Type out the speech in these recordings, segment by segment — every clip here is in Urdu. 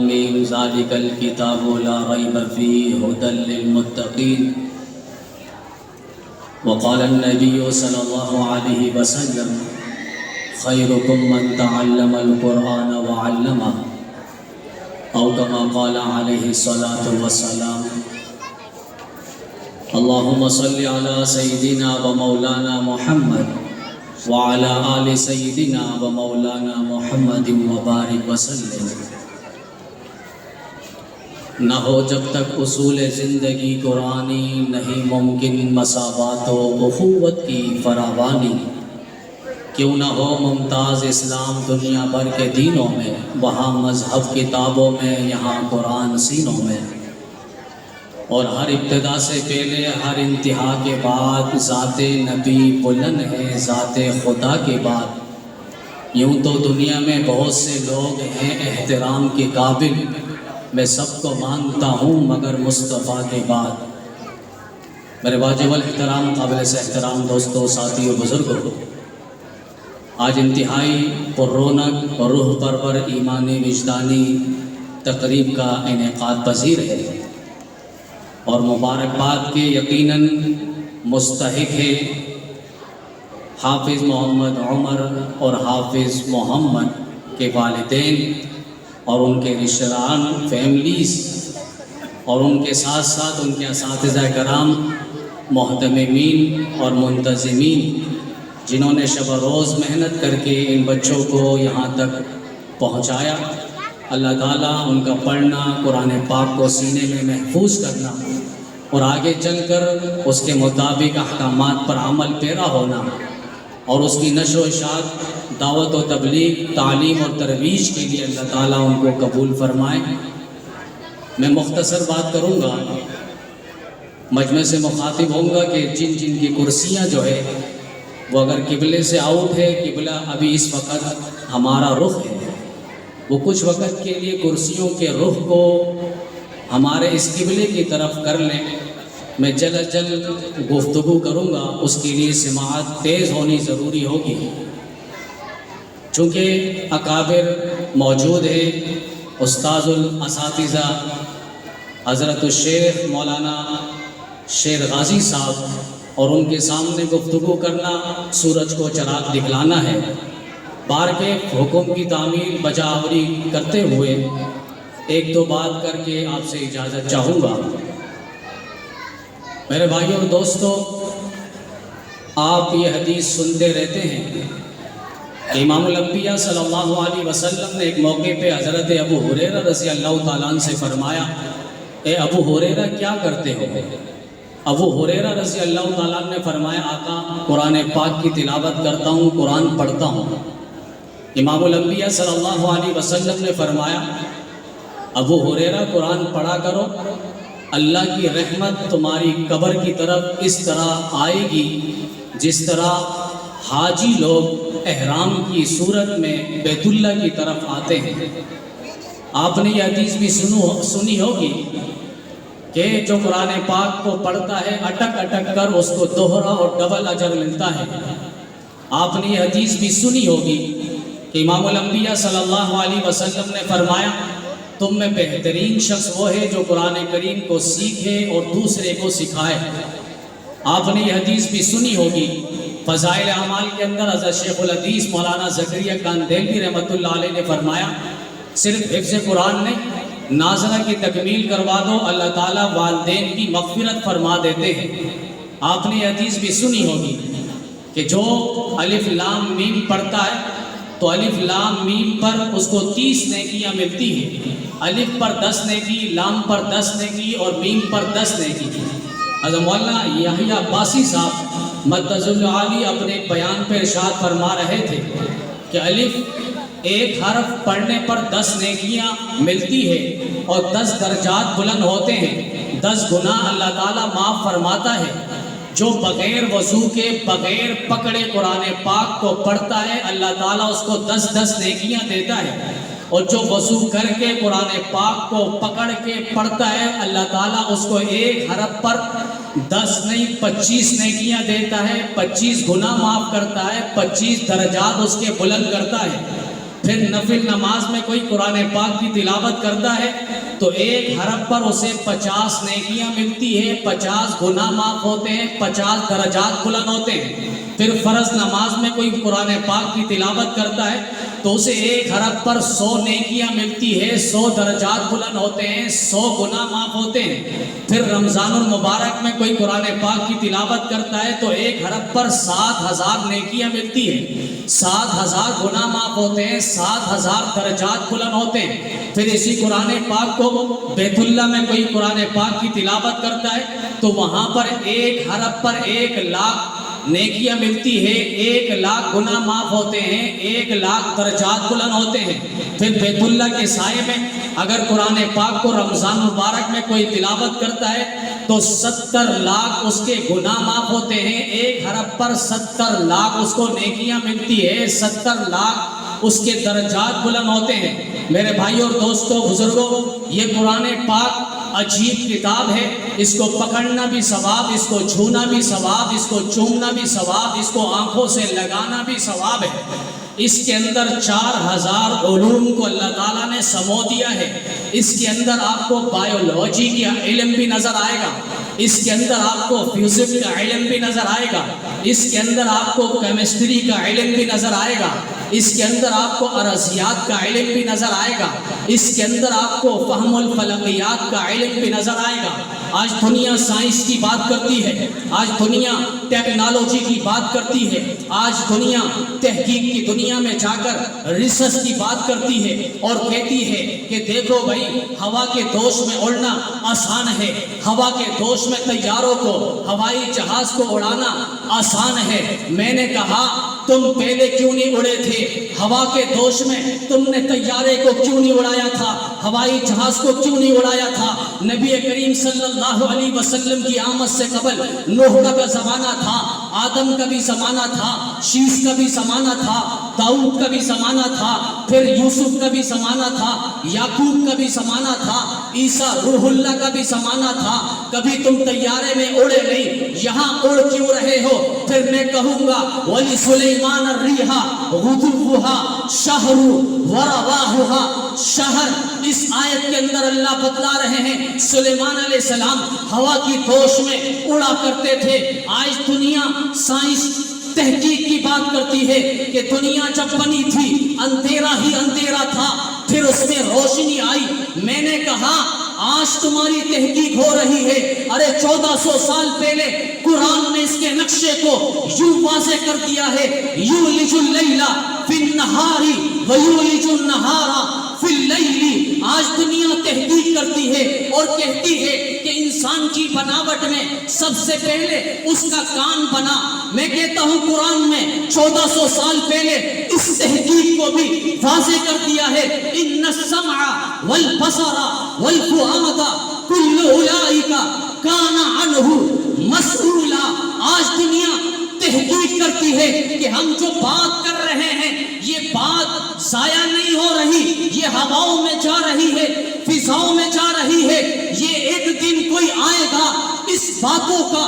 میم ذالک الکتاب لا ریب فیہ ھدی للمتقین وقال النبی صلی اللہ علیہ وسلم خیرکم من تعلم القرآن وعلمہ او کما قال علیہ الصلاۃ والسلام اللہم صلی علی سیدنا و مولانا محمد وعلى آل سیدنا و مولانا محمد وبارک وسلم۔ نہ ہو جب تک اصول زندگی قرآنی، نہیں ممکن مساوات و اخوت کی فراوانی۔ کیوں نہ ہو ممتاز اسلام دنیا بھر کے دینوں میں، وہاں مذہب کتابوں میں، یہاں قرآن سینوں میں۔ اور ہر ابتدا سے پہلے ہر انتہا کے بعد ذات نبی بلند ہے ذات خدا کے بعد۔ یوں تو دنیا میں بہت سے لوگ ہیں احترام کے قابل، میں سب کو مانتا ہوں مگر مصطفیٰ کے بعد۔ میرے واجب الاحترام قابل سے احترام دوستوں، ساتھیوں، بزرگوں، آج انتہائی پررونق اور روح پرور ایمانی وجدانی تقریب کا انعقاد پذیر ہے، اور مبارکباد کے یقیناً مستحق ہے حافظ محمد عمر اور حافظ محمد کے والدین اور ان کے رشتہ داران، فیملیز، اور ان کے ساتھ ساتھ ان کے اساتذہ کرام، محتممین اور منتظمین، جنہوں نے شب و روز محنت کر کے ان بچوں کو یہاں تک پہنچایا۔ اللہ تعالیٰ ان کا پڑھنا، قرآن پاک کو سینے میں محفوظ کرنا اور آگے چل کر اس کے مطابق احکامات پر عمل پیرا ہونا، اور اس کی نشر و اشاعت، دعوت و تبلیغ، تعلیم اور ترویج کے لیے اللہ تعالیٰ ان کو قبول فرمائے۔ میں مختصر بات کروں گا، مجمع سے مخاطب ہوں گا کہ جن جن کی کرسیاں جو ہے وہ اگر قبلے سے آؤٹ ہے، قبلہ ابھی اس وقت ہمارا رخ ہے، وہ کچھ وقت کے لیے کرسیوں کے رخ کو ہمارے اس قبلے کی طرف کر لیں۔ میں جلد جلد گفتگو کروں گا، اس کے لیے سماعت تیز ہونی ضروری ہوگی، چونکہ اکابر موجود ہے۔ استاذ الاساتذہ حضرت الشیخ مولانا شیر غازی صاحب، اور ان کے سامنے گفتگو کرنا سورج کو چراغ دکھلانا ہے۔ بار کے حکم کی تعمیل بجاوری کرتے ہوئے ایک دو بات کر کے آپ سے اجازت چاہوں گا۔ میرے بھائیوں اور دوستوں، آپ یہ حدیث سنتے رہتے ہیں کہ امام الانبیاء صلی اللہ علیہ وسلم نے ایک موقع پہ حضرت ابو ہریرہ رضی اللہ تعالیٰ عنہ سے فرمایا، اے ابو ہریرہ کیا کرتے ہو؟ ابو ہریرہ رضی اللہ تعالیٰ عنہ نے فرمایا، آقا قرآن پاک کی تلاوت کرتا ہوں، قرآن پڑھتا ہوں۔ امام الانبیاء صلی اللہ علیہ وسلم نے فرمایا، ابو ہریرہ قرآن پڑھا کرو، اللہ کی رحمت تمہاری قبر کی طرف اس طرح آئے گی جس طرح حاجی لوگ احرام کی صورت میں بیت اللہ کی طرف آتے ہیں۔ آپ نے یہ حدیث بھی سنی ہوگی کہ جو قرآن پاک کو پڑھتا ہے اٹک اٹک کر اس کو دوہرا اور ڈبل اجر ملتا ہے۔ آپ نے یہ حدیث بھی سنی ہوگی کہ امام الانبیاء صلی اللہ علیہ وسلم نے فرمایا، تم میں بہترین شخص وہ ہے جو قرآن کریم کو سیکھے اور دوسرے کو سکھائے۔ آپ نے یہ حدیث بھی سنی ہوگی فضائل اعمال کے اندر، حضرت شیخ الحدیث مولانا زکریا کاندھیلوی رحمۃ اللہ علیہ نے فرمایا، صرف حفظ قرآن نہیں، ناظرہ کی تکمیل کروا دو، اللہ تعالیٰ والدین کی مغفرت فرما دیتے ہیں۔ آپ نے یہ حدیث بھی سنی ہوگی کہ جو الف لام میم پڑھتا ہے تو الف لام میم پر اس کو 30 نیکیاں ملتی ہیں، الف پر 10 نیکی، لام پر 10 نیکی اور میم پر 10 نیکی۔ حضرت مولانا یحییٰ عباسی صاحب مدظ العالی اپنے بیان پہ ارشاد فرما رہے تھے کہ الف ایک حرف پڑھنے پر 10 نیکیاں ملتی ہے اور 10 درجات بلند ہوتے ہیں، 10 گناہ اللہ تعالیٰ معاف فرماتا ہے۔ جو بغیر وضو کے بغیر پکڑے قرآن پاک کو پڑھتا ہے، اللہ تعالیٰ اس کو 10 نیکیاں دیتا ہے، اور جو وضو کر کے قرآن پاک کو پکڑ کے پڑھتا ہے، اللہ تعالیٰ اس کو ایک حرف پر 10 نہیں 25 نیکیاں دیتا ہے، 25 گناہ معاف کرتا ہے، 25 درجات اس کے بلند کرتا ہے۔ پھر نفل نماز میں کوئی قرآن پاک کی تلاوت کرتا ہے تو 1 حرف پر اسے 50 نیکیاں ملتی ہے، 50 گناہ معاف ہوتے ہیں، 50 درجات بلند ہوتے ہیں۔ پھر فرض نماز میں کوئی قرآن پاک کی تلاوت کرتا ہے تو اسے 1 حرف پر 100 نیکیاں ملتی ہے، 100 درجات بلند ہوتے ہیں، 100 گناہ معاف ہوتے ہیں۔ پھر رمضان المبارک میں کوئی قرآن پاک کی تلاوت کرتا ہے تو 1 حرف پر 7000 نیکیاں ملتی ہے، 7000 گناہ معاف ہوتے ہیں، 7000 درجات بلند ہوتے ہیں۔ پھر اسی قرآن پاک کو بیت اللہ میں کوئی قرآن پاک کی تلاوت کرتا ہے تو وہاں پر 1 حرف پر 1,00,000 نیکیاں ملتی ہے، 1,00,000 گناہ معاف ہوتے ہیں، 1,00,000 درجات بلند ہوتے ہیں۔ پھر بیت اللہ کے سائے میں اگر قرآن پاک کو رمضان مبارک میں کوئی تلاوت کرتا ہے تو 70,00,000 اس کے گناہ معاف ہوتے ہیں، 1 حرف پر 70,00,000 اس کو نیکیاں ملتی ہے، 70,00,000 اس کے درجات بلند ہوتے ہیں۔ میرے بھائیوں اور دوستوں، بزرگوں، یہ قرآن پاک عجیب کتاب ہے، اس کو پکڑنا بھی ثواب، اس کو چھونا بھی ثواب، اس کو چومنا بھی ثواب، اس کو آنکھوں سے لگانا بھی ثواب ہے۔ اس کے اندر 4000 علوم کو اللہ تعالیٰ نے سمو دیا ہے۔ اس کے اندر آپ کو بایولوجی کا علم بھی نظر آئے گا، اس کے اندر آپ کو فزکس کا علم بھی نظر آئے گا، اس کے اندر آپ کو کیمسٹری کا علم بھی نظر آئے گا، اس کے اندر آپ کو ارضیات کا علم بھی نظر آئے گا، اس کے اندر آپ کو فہم الفلکیات کا علم بھی نظر آئے گا۔ آج دنیا سائنس کی بات کرتی ہے، آج دنیا ٹیکنالوجی کی بات کرتی ہے، آج دنیا تحقیق کی دنیا میں جا کر ریسرچ کی بات کرتی ہے اور کہتی ہے کہ دیکھو بھائی، ہوا کے دوش میں اڑنا آسان ہے، ہوا کے دوش میں طیاروں کو، ہوائی جہاز کو اڑانا آسان ہے۔ میں نے کہا تم پہلے کیوں نہیں اڑے تھے؟ ہوا کے دوش میں تم نے طیارے کو کیوں نہیں اڑایا تھا؟ ہوائی جہاز کو کیوں نہیں اڑایا تھا؟ نبی کریم صلی اللہ علیہ وسلم کی آمد سے قبل نوح کا زمانہ تھا، آدم کا بھی زمانہ تھا، شیش کا بھی زمانہ تھا، داؤد کا بھی زمانہ تھا، پھر یوسف کا بھی زمانہ تھا، یعقوب کا بھی زمانہ تھا، عیسیٰ روح اللہ کا بھی زمانہ تھا۔ کبھی تم طیارے میں اڑے نہیں، یہاں اڑ کیوں رہے ہو؟ پھر میں کہوں گا وَلِسُلَيْمَانَ الرِّيحَ غُدُوُّهَا شَهْرٌ وَرَوَاحُهَا شَهْرٌ۔ اس آیت کے اندر اللہ بتلا رہے ہیں سلیمان علیہ السلام ہوا کی دوش میں اڑا کرتے تھے۔ آج دنیا سائنس تحقیق کی بات کرتی ہے کہ دنیا جب بنی تھی اندھیرا ہی اندھیرا تھا، پھر اس میں روشنی آئی۔ میں نے کہا آج تمہاری تحقیق ہو رہی ہے، ارے 1400 سال پہلے قرآن نے اس کے نقشے کو یوں واضح کر دیا ہے، یولج اللیل فی النہار ویولج النہار فی اللیل۔ آج دنیا تحقیق کرتی ہے اور کہتی ہے کہ انسان کی بناوٹ میں سب سے پہلے اس کا کان بنا۔ میں کہتا ہوں قرآن میں 1400 سال پہلے اس تحقیق کو بھی واضح کر دیا ہے، ان السمع والبصر والفؤاد کل اولئک کان عنہ مسئولا۔ آج دنیا تحقیق کرتی ہے کہ ہم جو بات کر رہے ہیں یہ بات ضائع نہیں ہو رہی، یہ ہواؤں میں جا رہی ہے، فضاؤں میں جا رہی ہے۔ یہ ایک دن کوئی آئے گا اس باتوں کا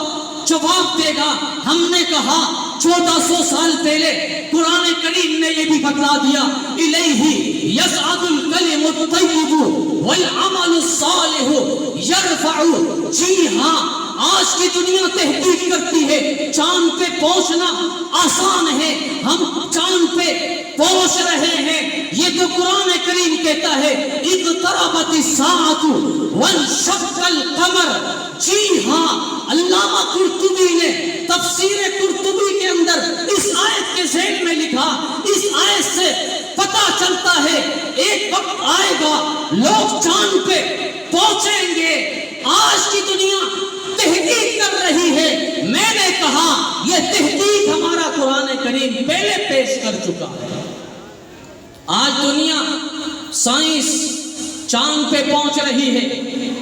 جواب دے گا۔ ہم نے کہا 1400 سال پہلے قرآن کریم نے یہ بھی بتلا دیا، الیہ یصعد الکلم الطیب والعمل الصالح یرفع۔ جی ہاں، آج کی دنیا تحقیق کرتی ہے چاند پہ پہنچنا آسان ہے، ہم چاند پہ پہنچ رہے ہیں۔ یہ تو قرآن کریم کہتا ہے اقتربت الساعۃ وانشق القمر۔ جی ہاں، علامہ قرطبی نے تفسیر قرطبی کے اندر اس آیت کے ذیل میں لکھا، اس آیت سے پتہ چلتا ہے ایک وقت آئے گا لوگ چاند پہ پہنچیں گے۔ آج کی دنیا تحقیق کر رہی ہے۔ میں نے کہا یہ تحقیق ہمارا قرآن کریم پہلے پیش کر چکا ہے۔ آج دنیا سائنس چاند پہ پہنچ رہی ہے۔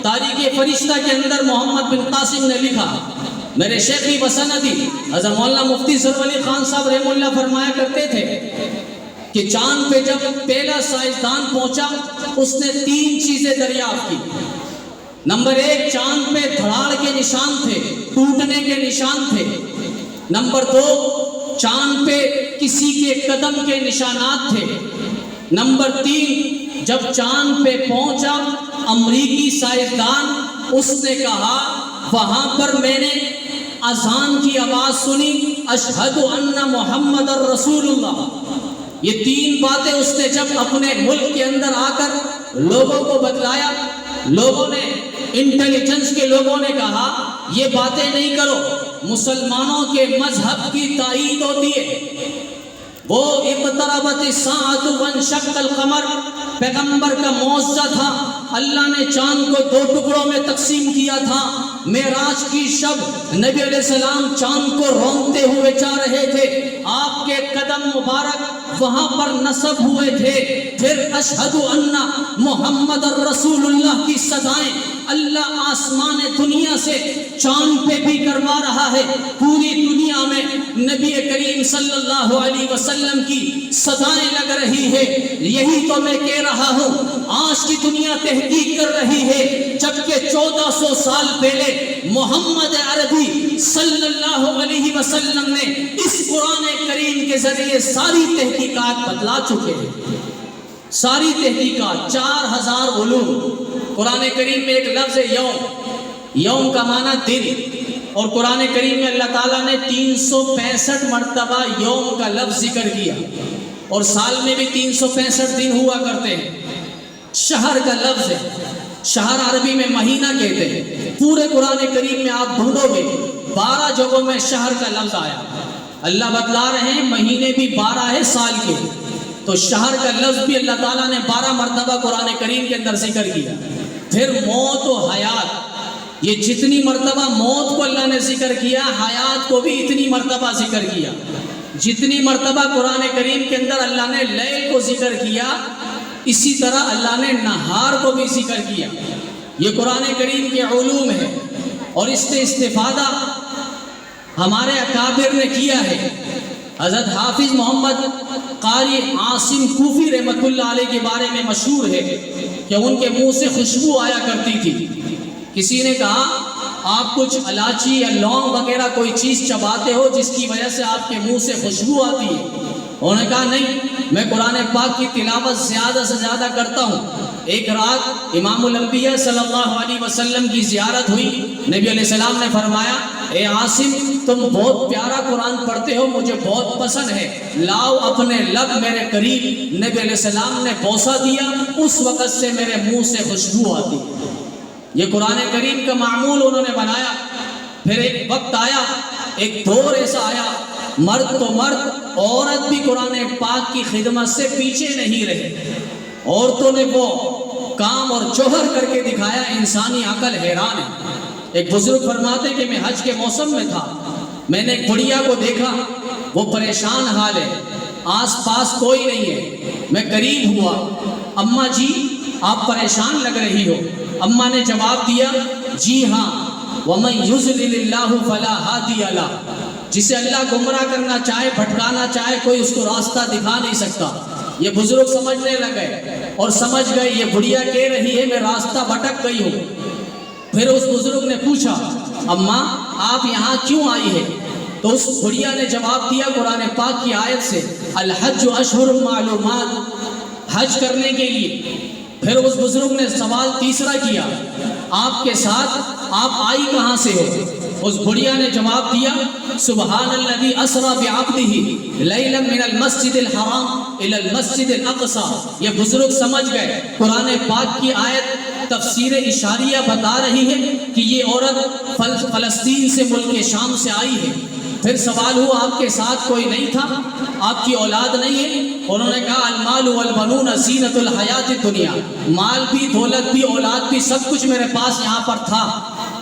تاریخ فرشتہ کے اندر محمد بن قاسم نے لکھا، میرے شیخی وسندی حضرت مولانا مفتی ظفر علی خان صاحب رحمہ اللہ فرمایا کرتے تھے کہ چاند پہ جب پہلا سائنسدان پہنچا اس نے 3 چیزیں دریافت کی۔ نمبر 1، چاند پہ دھڑاڑ کے نشان تھے، ٹوٹنے کے نشان تھے۔ نمبر 2، چاند پہ کسی کے قدم کے نشانات تھے۔ نمبر 3، جب چاند پہ پہنچا امریکی سائنسدان، اس نے کہا وہاں پر میں نے اذان کی آواز سنی، اشہد ان محمد الرسول اللہ۔ یہ 3 باتیں اس نے جب اپنے ملک کے اندر آ کر لوگوں کو بتلایا، لوگوں نے، انٹیلیجنس کے لوگوں نے کہا یہ باتیں نہیں کرو، مسلمانوں کے مذہب کی تائید ہوتی ہے۔ وہ اقتربت الساعۃ وانشق القمر پیغمبر کا معجزہ تھا، اللہ نے چاند کو 2 ٹکڑوں میں تقسیم کیا تھا۔ معراج کی شب نبی علیہ السلام چاند کو رونگتے ہوئے جا رہے تھے، آپ کے قدم مبارک وہاں پر نصب ہوئے تھے۔ پھر اشہد ان محمد الرسول اللہ کی صدائیں اللہ آسمان دنیا سے چاند پہ بھی کروا رہا ہے، پوری دنیا میں نبی کریم صلی اللہ علیہ وسلم کی صدائیں لگ رہی ہے۔ یہی تو میں کہہ رہا ہوں، آج کی دنیا تحقیق کر رہی ہے، جبکہ 1400 سال پہلے محمد عربی صلی اللہ علیہ وسلم نے اس قرآن کریم کے ذریعے ساری تحقیقات بتلا چکے ہیں، ساری تحقیقات، 4000 علوم۔ قرآن کریم میں ایک لفظ ہے یوم، یوم کا معنی دن، اور قرآن کریم میں اللہ تعالیٰ نے 365 مرتبہ یوم کا لفظ ذکر کیا، اور سال میں بھی 365 دن ہوا کرتے ہیں۔ شہر کا لفظ ہے، شہر عربی میں مہینہ کہتے ہیں۔ پورے قرآن کریم میں آپ ڈھونڈو گے 12 جگہوں میں شہر کا لفظ آیا۔ اللہ بتلا رہے ہیں مہینے بھی 12 ہے سال کے، تو شہر کا لفظ بھی اللہ تعالیٰ نے 12 مرتبہ قرآن کریم کے اندر ذکر کیا۔ پھر موت و حیات، یہ جتنی مرتبہ موت کو اللہ نے ذکر کیا، حیات کو بھی اتنی مرتبہ ذکر کیا۔ جتنی مرتبہ قرآن کریم کے اندر اللہ نے لیل کو ذکر کیا، اسی طرح اللہ نے نہار کو بھی ذکر کیا۔ یہ قرآن کریم کے علوم ہے، اور اس سے استفادہ ہمارے اکابر نے کیا ہے۔ حضرت حافظ محمد قاری عاصم کوفی رحمۃ اللہ علیہ کے بارے میں مشہور ہے کہ ان کے منہ سے خوشبو آیا کرتی تھی۔ کسی نے کہا آپ کچھ الائچی یا لونگ وغیرہ کوئی چیز چباتے ہو جس کی وجہ سے آپ کے منہ سے خوشبو آتی ہے؟ انہوں نے کہا نہیں، میں قرآن پاک کی تلاوت زیادہ سے زیادہ کرتا ہوں۔ ایک رات امام الانبیاء صلی اللہ علیہ وسلم کی زیارت ہوئی، نبی علیہ السلام نے فرمایا اے عاصم تم بہت پیارا قرآن پڑھتے ہو، مجھے بہت پسند ہے، لاؤ اپنے لب میرے قریب۔ نبی علیہ السلام نے بوسہ دیا، اس وقت سے میرے منہ سے خوشبو آتی۔ یہ قرآن کریم کا معمول انہوں نے بنایا۔ پھر ایک وقت آیا، ایک دور ایسا آیا، مرد تو مرد، عورت بھی قرآن پاک کی خدمت سے پیچھے نہیں رہے۔ عورتوں نے وہ کام اور جوہر کر کے دکھایا، انسانی عقل حیران ہے۔ ایک بزرگ فرماتے کہ میں حج کے موسم میں تھا، میں نے ایک بڑھیا کو دیکھا، وہ پریشان حال ہے، آس پاس کوئی نہیں ہے۔ میں قریب ہوا، اماں جی آپ پریشان لگ رہی ہو؟ اماں نے جواب دیا جی ہاں، وَمَن يُضْلِلِ اللَّهُ فَلَا هَادِيَ لَهُ، جسے اللہ گمراہ کرنا چاہے، بھٹکانا چاہے، کوئی اس کو راستہ دکھا نہیں سکتا۔ یہ بزرگ سمجھنے لگے اور سمجھ گئے یہ بڑھیا کہہ رہی ہے میں راستہ بھٹک گئی ہوں۔ پھر اس بزرگ نے پوچھا اماں آپ یہاں کیوں آئی ہے؟ تو اس بڑھیا نے جواب دیا قرآن پاک کی آیت سے، الحج اشہر معلومات، حج کرنے کے لیے۔ پھر اس بزرگ نے سوال تیسرا کیا، آپ کے ساتھ آپ آئی کہاں سے ہو؟ اس بڑھیا نے جواب دیا سبحان الذی اسری بعبدہ لیلا من المسجد الحرام الی المسجد الاقصی۔ یہ بزرگ سمجھ گئے قرآن پاک کی آیت تفسیر اشاریہ بتا رہی ہے کہ یہ عورت فلسطین سے ملک شام سے آئی ہے۔ پھر سوال ہوا آپ کے ساتھ کوئی نہیں تھا، آپ کی اولاد نہیں ہے؟ انہوں نے کہا المال والبنون زینت الحیات الدنیا، مال بھی، دولت بھی، اولاد بھی، سب کچھ میرے پاس یہاں پر تھا۔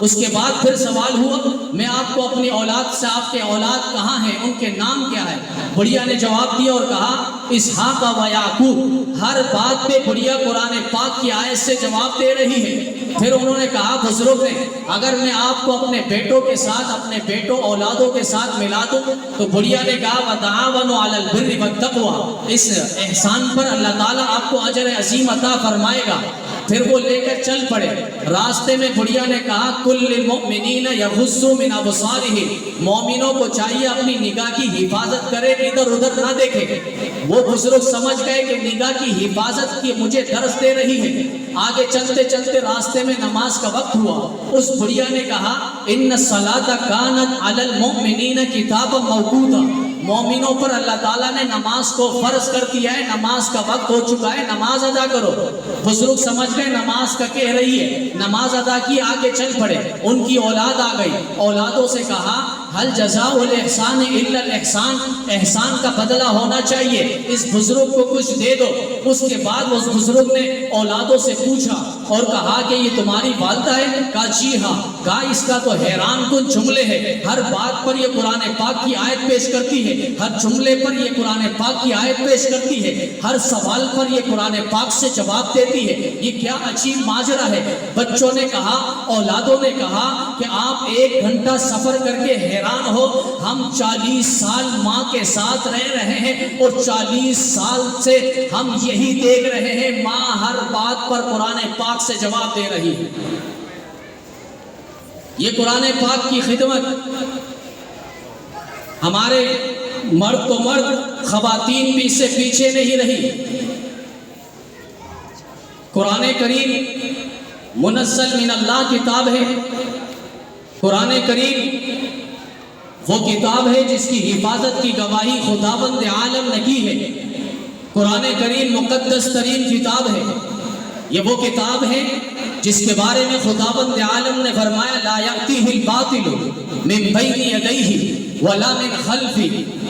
اس کے بعد پھر سوال ہوا میں آپ کو اپنی اولاد سے، آپ کے اولاد کہاں ہیں، ان کے نام کیا ہے؟ بڑھیا نے جواب دیا اور کہا اسحاق و یعقوب۔ ہر بات پہ بڑھیا قرآن پاک کی آیت سے جواب دے رہی ہے۔ پھر انہوں نے کہا بزرگ نے اگر میں آپ کو اپنے بیٹوں کے ساتھ، اپنے بیٹوں اولادوں کے ساتھ ملا دوں؟ تو بڑھیا نے کہا وتعاونوا علی البر والتقوی، اس احسان پر اللہ تعالیٰ آپ کو اجر عظیم عطا فرمائے گا۔ پھر وہ لے کر چل پڑے۔ راستے میں بڑھیا نے کہا کل للمؤمنین یغضوا من ابصارہم، مومنوں کو چاہیے اپنی نگاہ کی حفاظت کرے، ادھر ادھر نہ دیکھے۔ وہ بزرگ سمجھ گئے کہ نگاہ کی حفاظت کی مجھے درس دے رہی ہے۔ آگے چلتے چلتے راستے میں نماز کا وقت ہوا۔ اس بڑھیا نے کہا ان الصلاۃ کانت علی المؤمنین کتابا موقوتا، مومنوں پر اللہ تعالیٰ نے نماز کو فرض کر دیا ہے، نماز کا وقت ہو چکا ہے، نماز ادا کرو۔ بزرگ سمجھ گئے نماز کا کہہ رہی ہے، نماز ادا کی، آگے چل پڑے۔ ان کی اولاد آ گئی، اولادوں سے کہا حل جزاء الاحسان الا الاحسان، احسان کا بدلہ ہونا چاہیے، اس بزرگ کو کچھ دے دو۔ اس کے بعد اس بزرگ نے اولادوں سے پوچھا اور کہا کہ یہ تمہاری والدہ ہے؟ کہا جی ہاں۔ کہا اس کا تو حیران کن جملے ہے، ہر بات پر یہ قرآن پاک کی آیت پیش کرتی ہے، ہر جملے پر یہ قرآن پاک کی آیت پیش کرتی ہے، ہر سوال پر یہ قرآن پاک سے جواب دیتی ہے، یہ کیا عجیب ماجرا ہے۔ بچوں نے کہا، اولادوں نے کہا کہ آپ 1 گھنٹہ سفر کر کے حیران ہو، ہم 40 سال ماں کے ساتھ رہ رہے ہیں اور 40 سال سے ہم یہی دیکھ رہے ہیں، ماں ہر بات پر قرآن پاک سے جواب دے رہی ہے۔ یہ قرآن پاک کی خدمت ہمارے مرد تو مرد، خواتین بھی اس سے پیچھے نہیں رہی۔ قرآن کریم منزل من اللہ کتاب ہے۔ قرآن کریم وہ کتاب ہے جس کی حفاظت کی گواہی خداوند عالم نے کی ہے۔ قرآن کریم مقدس ترین کتاب ہے۔ یہ وہ کتاب ہے جس کے بارے میں خداوند عالم نے فرمایا لا یأتیہ الباطل من بین یدیہ ولا من خلفہ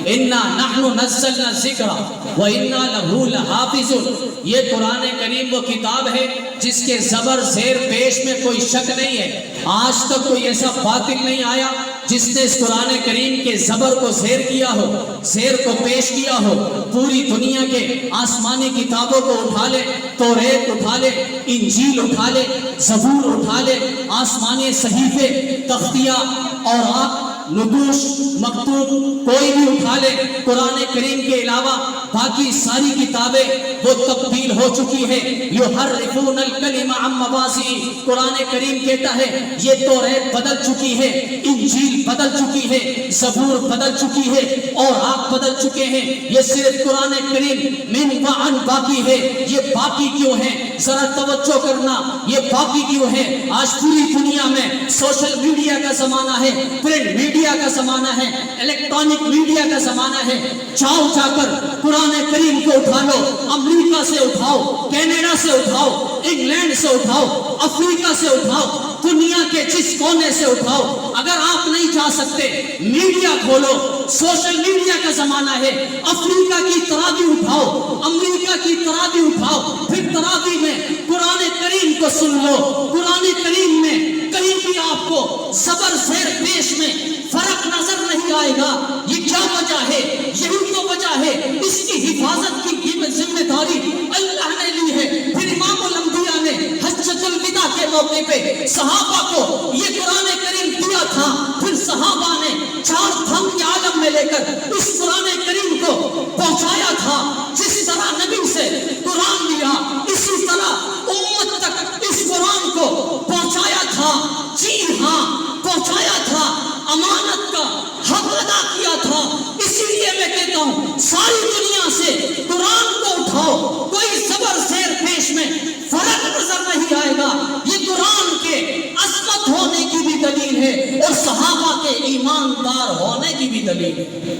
انا نحن نزلنا الذکر وانا لہ لحافظون۔ یہ قرآن کریم وہ کتاب ہے جس کے زبر زیر پیش میں کوئی شک نہیں ہے۔ آج تک کوئی ایسا باطل نہیں آیا جس نے اس قرآن کریم کے زبر کو زیر کیا ہو، زیر کو پیش کیا ہو۔ پوری دنیا کے آسمانی کتابوں کو اٹھا لے، توریت اٹھا لے، انجیل اٹھا لے، زبور اٹھا لے، آسمانی صحیفے، تختیاں اور آپ نقوش مکتوب کوئی بھی اٹھا لے، قرآن کریم کے علاوہ باقی ساری کتابیں وہ تبدیل ہو چکی ہے۔ یحرفون الکلم عن مواضعہ، قرآن کریم کہتا ہے یہ توریت بدل چکی ہے، انجیل بدل چکی ہے، زبور بدل چکی ہے اور آپ بدل چکے ہیں۔ یہ صرف قرآن کریم من وعن باقی ہے۔ یہ باقی کیوں ہے؟ ذرا توجہ کرنا، یہ باقی کیوں ہے؟ آج پوری دنیا میں سوشل میڈیا کا زمانہ ہے، پرنٹ میڈیا کا زمانہ ہے، الیکٹرانک میڈیا کا زمانہ ہے۔ جاؤ جا کر قرآن کریم کو اٹھا لو، امریکہ سے اٹھاؤ، کینیڈا سے اٹھاؤ، انگلینڈ سے اٹھاؤ، افریقہ سے اٹھاؤ، دنیا کے جس کونے سے اٹھاؤ۔ اگر آپ نہیں جا سکتے میڈیا کھولو، سوشل میڈیا کا زمانہ ہے، افریقہ کی تراویح اٹھاؤ، امریکہ کی تراویح اٹھاؤ، پھر تراویح میں قرآن کریم کو سن لو۔ قرآن کریم میں کہیں بھی آپ کو زبر زیر پیش میں فرق نظر نہیں آئے گا۔ یہ کیا وجہ ہے؟ یہی تو وجہ ہے، اس کی حفاظت کی ذمہ داری اللہ نے لی ہے۔ پھر امام الانبیاء نے حجۃ الوداع کے موقع پہ صحابہ کو یہ قرآن کریم دیا تھا، پھر صحابہ نے 4 دھم کے عالم میں لے کر اس قرآن کریم کو پہنچایا تھا۔ جس طرح نبی سے قرآن لیا، اسی طرح امت تک اس قرآن کو پہنچایا تھا۔ جی ہاں، پہنچایا تھا، امانت کا حق ادا کیا تھا۔ اسی لیے میں کہتا ہوں ساری دنیا سے قرآن کو اٹھاؤ، کوئی زبر زیر پیش میں فرق نظر نہیں آئے گا۔ یہ قرآن کے عصمت ہونے کی بھی دلیل ہے اور صحابہ کے ایماندار ہونے کی بھی دلیل ہے۔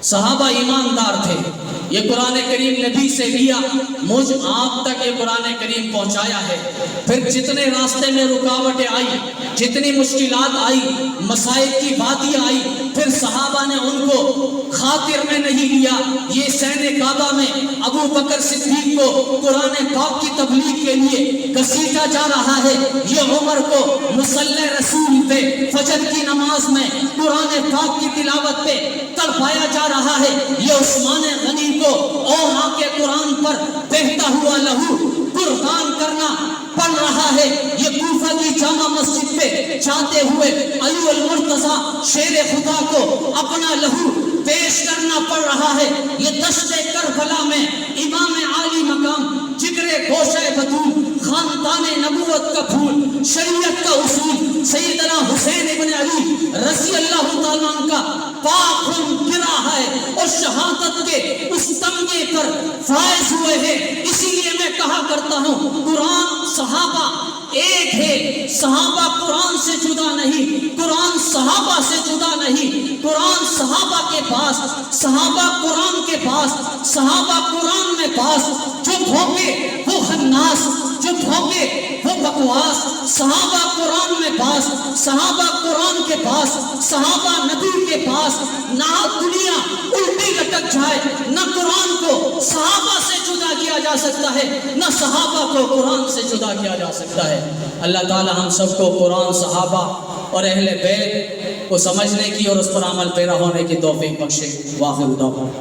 صحابہ ایماندار تھے، یہ قرآن کریم نبی سے لیا، مجھ آپ تک یہ قرآن کریم پہنچایا ہے۔ پھر جتنے راستے میں رکاوٹیں آئی، جتنی مشکلات آئی، مسائل کی باتیں آئی، پھر صحابہ نے ان کو خاطر میں نہیں لیا۔ یہ سین کعبہ میں ابو بکر صدیق کو قرآن پاک کی تبلیغ کے لیے گھسیٹا جا رہا ہے، یہ عمر کو مصلی رسول پہ فجر کی نماز میں قرآن پاک کی تلاوت پہ تڑپایا جا رہا ہے، یہ عثمان غنی کو اور آن کے قرآن پر بہتا ہوا لہو قربان کرنا پڑ رہا ہے۔ یہ کوفہ کی جامع مسجد پہ جاتے ہوئے علی المرتضیٰ شیر خدا کو اپنا لہو پیش کرنا پڑ رہا ہے۔ یہ دشت کربلا میں امام عالی مقام جگر گوشہ بطول خاندان نبوت کا پھول، شریعت کا اصول سیدنا حسین ابن علی رضی اللہ تعالیٰ عنہ کا پاک خون گرا ہے اور شہادت کے اس تمغے پر فائز ہوئے ہیں۔ اسی لیے میں کہا کرتا ہوں قرآن صحابہ ایک ہے، صحابہ قرآن سے جدا نہیں، قرآن صحابہ سے جدا نہیں۔ قرآن صحابہ کے پاس، صحابہ قرآن کے پاس، صحابہ قرآن میں پاس، جو بھوگے وہ خناس، جو بھوگے وہ بکواس۔ صحابہ قرآن میں پاس، صحابہ قرآن کے پاس، صحابہ نبی کے پاس، نہ دنیا الٹی لٹک جائے، نہ قرآن کو صحابہ سے جدا کیا جا سکتا ہے، نہ صحابہ کو قرآن سے جدا کیا جا سکتا ہے۔ اللہ تعالی ہم سب کو قرآن، صحابہ اور اہل بیت کو سمجھنے کی اور اس پر عمل پیرا ہونے کی توفیق بخشے۔ واخر دعوانا